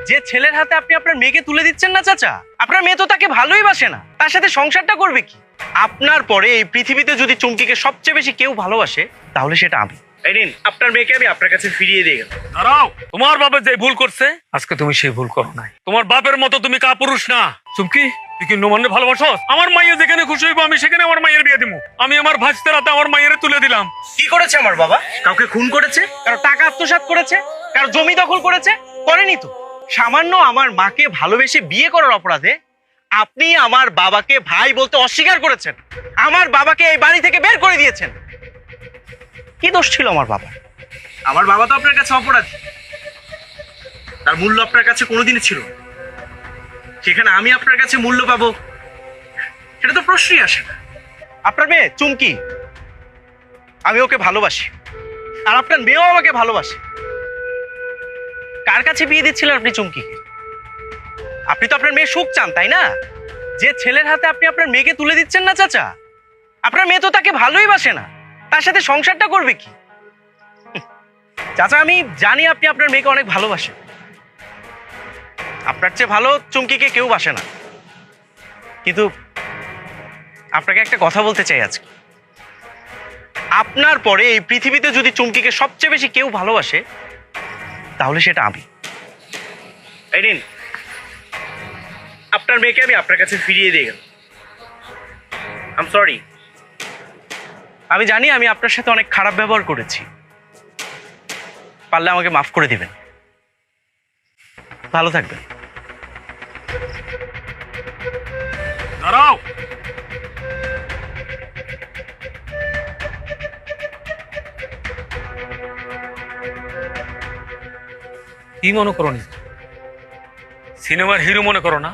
যে ছেলের হাতে আপনি আপনার মেয়েকে তুলে দিচ্ছেন না চাচা, আপনার মেয়ে তো তাকে ভালোই বাসে না, তার সাথে সংসারটা করবে কি? আপনার পরে এই পৃথিবীতে যদি চুমকিকে সবচেয়ে বেশি কেউ ভালোবাসে তাহলে সেটা আমি। এই নিন, আপনার মেয়েকে আমি আপনার কাছে ফিরিয়ে দিয়ে গেলাম। দাঁড়াও, তোমার বাবা যে ভুল করছে আজকে তুমি সেই ভুল করো নাই। তোমার বাপের মতো তুমি কাপুরুষ না। চুমকি, তুই কি নোমানকে ভালোবাসো? আমার মাইয়া যেখানে খুশি হইব আমি সেখানে আমার মায়ের বিয়ে দিব। আমি আমার ভাজতে রাতে আমার মায়ের তুলে দিলাম। কি করেছে আমার বাবা? কাউকে খুন করেছে? কারো টাকা আত্মসাৎ করেছে? কারো জমি দখল করেছে? করেনি তো। সামান্য আমার মাকে ভালোবেসে বিয়ে করার অপরাধে আপনি আমার বাবাকে ভাই বলতে অস্বীকার করেছেন, আমার বাবাকে এই বাড়ি থেকে বের করে দিয়েছেন। কি দোষ ছিল আমার বাবা? আমার বাবা তো আপনার কাছে অপরাধী, তার মূল্য আপনার কাছে কোনোদিনই ছিল না। সেখানে আমি আপনার কাছে মূল্য পাবো সেটা তো প্রশ্নই আসে না। আপনার মেয়ে চুমকি, আমি ওকে ভালোবাসি, আর আপনার মেয়েও আমাকে ভালোবাসে। কার কাছে বিয়ে দিচ্ছিলেন আপনি চুমকিকে? আপনি তো আপনার মেয়ে সুখ চান, তাই না? যে ছেলের হাতে আপনি আপনার মেয়েকে তুলে দিচ্ছেন না চাচা, আপনার মেয়ে তো তাকে ভালোই বাসে না, তার সাথে সংসারটা করবে কি? চাচা, আমি জানি আপনি আপনার মেয়েকে অনেক ভালোবাসেন, আপনার চেয়ে ভালো চুমকিকে কেউ বাসে না। কিন্তু আপনাকে একটা কথা বলতে চাই আজকে, আপনার পরে এই পৃথিবীতে যদি চুমকিকে সবচেয়ে বেশি কেউ ভালোবাসে তাহলে সেটা আমি। এই নিন, আপনার মেয়েকে আমি আপনার কাছে ফিরিয়ে দিয়ে গেলাম। I am sorry. আমি জানি আমি আপনার সাথে অনেক খারাপ ব্যবহার করেছি, পারলে আমাকে মাফ করে দিবেন। ভালো থাকবেন। দাঁড়াও, কি মনে করো নি? সিনেমার হিরো মনে করো না?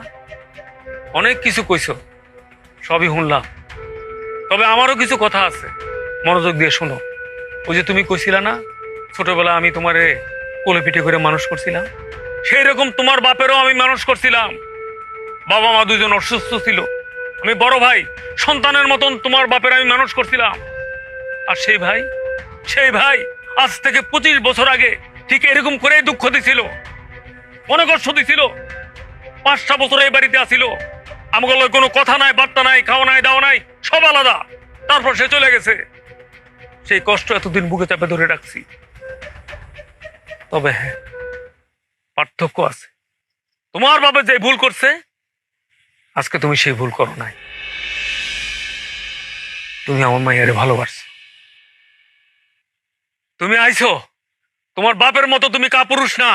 অনেক কিছু কইছো, সবই শুনলাম, তবে আমারও কিছু কথা আছে, মনোযোগ দিয়ে শোনো। ওই যে তুমি কইছিলা না ছোটবেলা আমি তোমারে কোলে পিঠে করে মানুষ করছিলাম, সেই রকম তোমার বাপেরও আমি মানুষ করছিলাম। বাবা মা দুজন অসুস্থ ছিল, আমি বড় ভাই সন্তানের মতন তোমার বাপের আমি মানুষ করছিলাম। আর সেই ভাই আজ থেকে 25 বছর আগে ঠিক এরকম করেই দুঃখ দিছিল, মনে কষ্ট দিছিল। 5টা বছর এই বাড়িতে আসিল, আমাকে কোনো কথা নাই, বার্তা নাই, খাওয়া নাই, দাওয়া নাই, সব আলাদা। তারপর সে চলে গেছে। সেই কষ্ট এতদিন বুকে চাপে ধরে রাখছি। তবে হ্যাঁ, পার্থক্য আছে। তোমার বাবা যে ভুল করছে আজকে তুমি সেই ভুল করো নাই। তুমি আমার মাইয়ারে ভালোবাসছো, তুমি আইছো। তোমার বাপের মতো তুমি কাপুরুষ না।